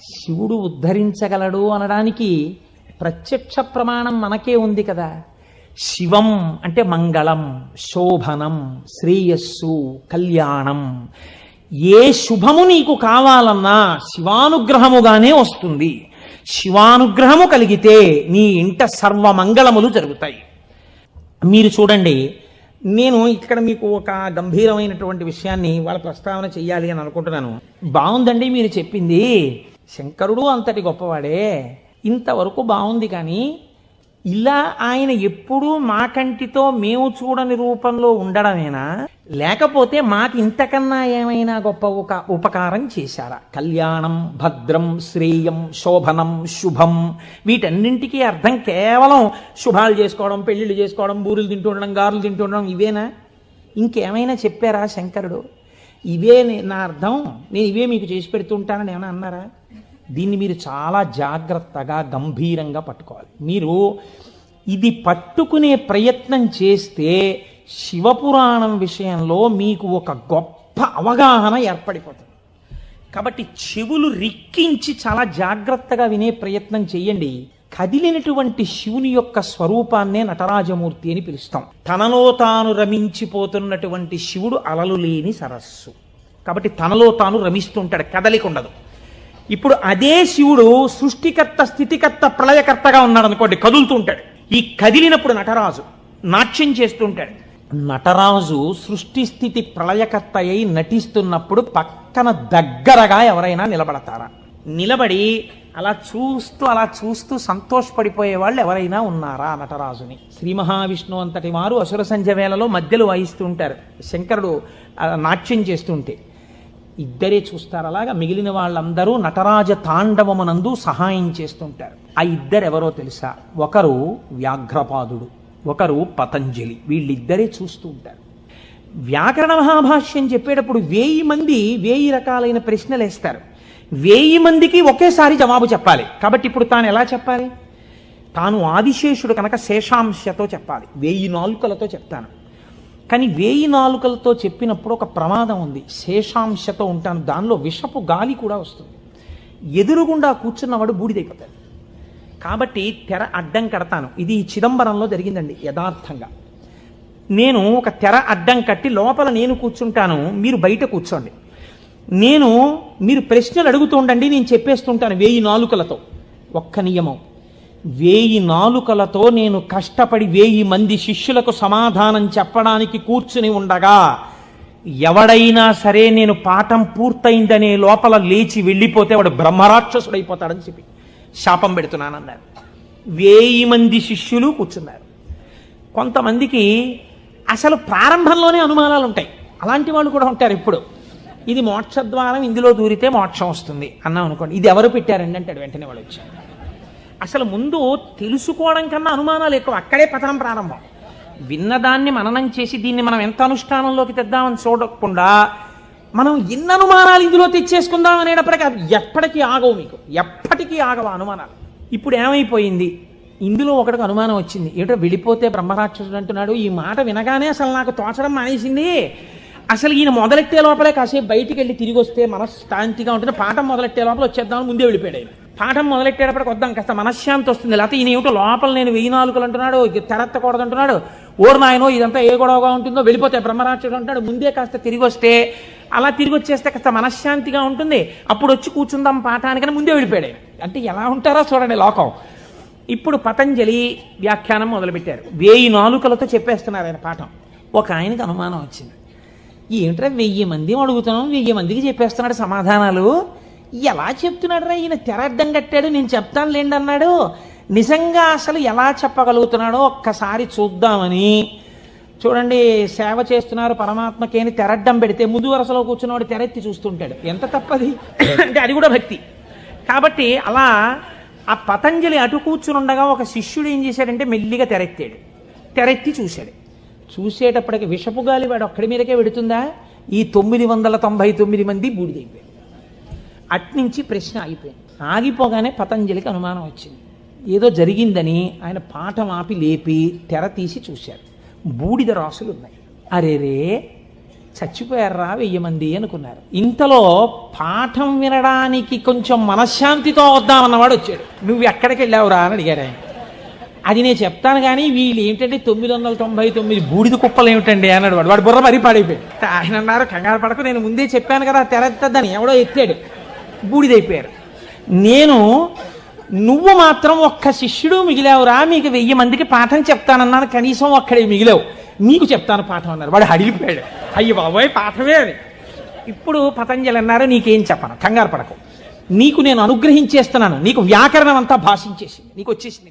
శివుడు ఉద్ధరించగలడు అనడానికి ప్రత్యక్ష ప్రమాణం మనకే ఉంది కదా. శివం అంటే మంగళం, శోభనం, శ్రేయస్సు, కళ్యాణం. ఏ శుభము నీకు కావాలన్నా శివానుగ్రహముగానే వస్తుంది. శివానుగ్రహము కలిగితే నీ ఇంట సర్వమంగళములు జరుగుతాయి. మీరు చూడండి, నేను ఇక్కడ మీకు ఒక గంభీరమైనటువంటి విషయాన్ని వాళ్ళ ప్రస్తావన చెయ్యాలి అని అనుకుంటున్నాను. బాగుందండి మీరు చెప్పింది, శంకరుడు అంతటి గొప్పవాడే, ఇంతవరకు బాగుంది. కానీ ఇలా ఆయన ఎప్పుడూ మా కంటితో మేము చూడని రూపంలో ఉండడమేనా, లేకపోతే మాకు ఇంతకన్నా ఏమైనా గొప్ప ఉపకారం చేశారా? కళ్యాణం, భద్రం, శ్రేయం, శోభనం, శుభం, వీటన్నింటికీ అర్థం కేవలం శుభాలు చేసుకోవడం, పెళ్లిళ్ళు చేసుకోవడం, బూరులు తింటూ ఉండడం, గారులు తింటూ ఉండడం, ఇవేనా? ఇంకేమైనా చెప్పారా శంకరుడు? ఇవే నా అర్థం, నేను ఇవే మీకు చేసి పెడుతుంటానని ఏమైనా అన్నారా? దీన్ని మీరు చాలా జాగ్రత్తగా గంభీరంగా పట్టుకోవాలి. మీరు ఇది పట్టుకునే ప్రయత్నం చేస్తే శివపురాణం విషయంలో మీకు ఒక గొప్ప అవగాహన ఏర్పడిపోతుంది. కాబట్టి చెవులు రిక్కించి చాలా జాగ్రత్తగా వినే ప్రయత్నం చేయండి. కదిలినటువంటి శివుని యొక్క స్వరూపాన్నే నటరాజమూర్తి అని పిలుస్తాం. తనలో తాను రమించిపోతున్నటువంటి శివుడు అలలు లేని సరస్సు. కాబట్టి తనలో తాను రమిస్తుంటాడు, కదలిక ఉండదు. ఇప్పుడు అదే శివుడు సృష్టికర్త, స్థితికర్త, ప్రళయకర్తగా ఉన్నాడు అనుకోండి, కదులుతూ ఉంటాడు. ఈ కదిలినప్పుడు నటరాజు నాట్యం చేస్తుంటాడు. నటరాజు సృష్టి స్థితి ప్రళయకర్త అయి నటిస్తున్నప్పుడు పక్కన దగ్గరగా ఎవరైనా నిలబడతారా? నిలబడి అలా చూస్తూ సంతోషపడిపోయే వాళ్ళు ఎవరైనా ఉన్నారా నటరాజుని? శ్రీ మహావిష్ణువు అంతటి వారు అసుర సంధ్య వేళలో మధ్యలో వాయిస్తూ ఉంటారు. శంకరుడు నాట్యం చేస్తుంటే ఇద్దరే చూస్తారు. అలాగా మిగిలిన వాళ్ళందరూ నటరాజ తాండవమునందు సహాయం చేస్తుంటారు. ఆ ఇద్దరెవరో తెలుసా? ఒకరు వ్యాఘ్రపాదుడు, ఒకరు పతంజలి. వీళ్ళిద్దరే చూస్తూ ఉంటారు. వ్యాకరణ మహాభాష్యం చెప్పేటప్పుడు 1000 మంది 1000 రకాలైన ప్రశ్నలు వేస్తారు. 1000 మందికి ఒకేసారి జవాబు చెప్పాలి. కాబట్టి ఇప్పుడు తాను ఎలా చెప్పాలి? తాను ఆదిశేషుడు కనుక శేషాంశతో చెప్పాలి, 1000 నాలుకలతో చెప్తాను. కానీ 1000 నాలుకలతో చెప్పినప్పుడు ఒక ప్రమాదం ఉంది. శేషాంశతో ఉంటాను, దానిలో విషపు గాలి కూడా వస్తుంది. ఎదురుగుండా కూర్చున్నవాడు బూడిదైపోతాడు. కాబట్టి తెర అడ్డం కడతాను. ఇది చిదంబరంలో జరిగిందండి యథార్థంగా. నేను ఒక తెర అడ్డం కట్టి లోపల నేను కూర్చుంటాను, మీరు బయట కూర్చోండి. మీరు ప్రశ్నలు అడుగుతూ ఉండండి, నేను చెప్పేస్తుంటాను 1000 నాలుకలతో. ఒక్క నియమం, 1000 నాలుకలతో నేను కష్టపడి 1000 మంది శిష్యులకు సమాధానం చెప్పడానికి కూర్చుని ఉండగా ఎవడైనా సరే నేను పాఠం పూర్తయిందనే లోపల లేచి వెళ్ళిపోతే వాడు బ్రహ్మరాక్షసుడైపోతాడని చెప్పి శాపం పెడుతున్నానన్నారు. 1000 మంది శిష్యులు కూర్చున్నారు. కొంతమందికి అసలు ప్రారంభంలోనే అనుమానాలు ఉంటాయి. అలాంటి వాళ్ళు కూడా ఉంటారు. ఇప్పుడు ఇది మోక్షద్వారం, ఇందులో దూరితే మోక్షం వస్తుంది అన్నాం అనుకోండి, ఇది ఎవరు పెట్టారండి అంటాడు. వెంటనే వాడు వచ్చాడు. అసలు ముందు తెలుసుకోవడం కన్నా అనుమానాలు ఎక్కువ, అక్కడే పతనం ప్రారంభం. విన్నదాన్ని మననం చేసి దీన్ని మనం ఎంత అనుష్ఠానంలోకి తెద్దామని చూడకుండా మనం ఎన్ని అనుమానాలు ఇందులో తెచ్చేసుకుందాం అనేటప్పటికీ అవి ఎప్పటికీ ఆగవు, మీకు ఎప్పటికీ ఆగవు అనుమానాలు. ఇప్పుడు ఏమైపోయింది, ఇందులో ఒకటికి అనుమానం వచ్చింది. ఏమిటో వెళ్ళిపోతే బ్రహ్మరాక్షసుడు అంటున్నాడు. ఈ మాట వినగానే అసలు నాకు తోచడం మానేసింది. అసలు ఈయన మొదలెట్టే లోపలే కాసేపు బయటికి వెళ్ళి తిరిగి వస్తే మనశ్శాంతిగా ఉంటుంది. పాఠం మొదలెట్టే లోపల వచ్చేద్దామని ముందే వెళ్ళిపోయాడు ఆయన. పాఠం మొదలెట్టేటప్పటికి వద్దాం, కాస్త మనశ్శాంతి వస్తుంది. లేకపోతే ఈయన ఏమిటో లోపల నేను 1000 నాలుకలు అంటున్నాడు, తెరత్తకూడదు అంటున్నాడు, ఓరు నాయనో ఇదంతా ఏ గొడవగా ఉంటుందో, వెళ్ళిపోతే బ్రహ్మరాక్షసుడు అంటున్నాడు. ముందే కాస్త తిరిగి వస్తే, అలా తిరిగి వచ్చేస్తే కాస్త మనశ్శాంతిగా ఉంటుంది, అప్పుడు వచ్చి కూర్చుందాం పాఠానికని ముందే వెళ్ళిపోయాడు. అంటే ఎలా ఉంటారో చూడండి లోకం. ఇప్పుడు పతంజలి వ్యాఖ్యానం మొదలుపెట్టారు. 1000 నాలుకలతో చెప్పేస్తున్నారు ఆయన పాఠం. ఒక ఆయనకి అనుమానం వచ్చింది, ఏమిట్రా 1000 మంది అడుగుతున్నాం, 1000 మందికి చెప్పేస్తున్నాడు సమాధానాలు, ఎలా చెప్తున్నాడు రా ఈయన? తెర అడ్డం కట్టాడు, నేను చెప్తాను లేండి అన్నాడు. నిజంగా అసలు ఎలా చెప్పగలుగుతున్నాడో ఒక్కసారి చూద్దామని. చూడండి, సేవ చేస్తున్నారు పరమాత్మకి అని తెరడ్డం పెడితే ముందు వరుసలో కూర్చున్నవాడు తెరెత్తి చూస్తుంటాడు. ఎంత తప్పది అంటే అది కూడా భక్తి. కాబట్టి అలా ఆ పతంజలి అటు కూర్చుని ఉండగా ఒక శిష్యుడు ఏం చేశాడంటే మెల్లిగా తెరెత్తాడు. తెరెత్తి చూశాడు. చూసేటప్పటికి విషపు గాలి వాడు ఒక్కడి మీదకే పెడుతుందా? ఈ 999 మంది బూడిదైపోయారు. అట్నుంచి ప్రశ్న ఆగిపోయింది. ఆగిపోగానే పతంజలికి అనుమానం వచ్చింది, ఏదో జరిగిందని. ఆయన పాఠం ఆపి లేపి తెర తీసి చూశారు. బూడిద రాసులు ఉన్నాయి. అరేరే, చచ్చిపోయారా 1000 మంది అనుకున్నారు. ఇంతలో పాఠం వినడానికి కొంచెం మనశ్శాంతితో వద్దామన్నవాడు వచ్చాడు. నువ్వు ఎక్కడికి వెళ్ళావురా అని అడిగాడు ఆయన. అది నేను చెప్తాను కానీ వీళ్ళు ఏంటంటే 999 బూడిద కుప్పలు ఏమిటండి అన్నాడు. వాడు బుర్ర మరీ పాడైపోయాడు. ఆయన అన్నారు, కంగారు పడకు, నేను ముందే చెప్పాను కదా తెరెత్తద్దని. ఎవడో ఎత్తాడు, బూడిదైపోయారు. నువ్వు మాత్రం ఒక్క శిష్యుడు మిగిలావురా, మీకు 1000 మందికి పాఠం చెప్తానన్నాను, కనీసం ఒక్కడే మిగిలావు, నీకు చెప్తాను పాఠం అన్నారు. వాడు అడిగిపోయాడు, అయ్యి బాబోయ్ పాఠమే అని. ఇప్పుడు పతంజలి అన్నారు, నీకేం చెప్పను, కంగారు పడకు, నీకు నేను అనుగ్రహించేస్తున్నాను, నీకు వ్యాకరణం అంతా భాషించేసింది, నీకు వచ్చేసింది.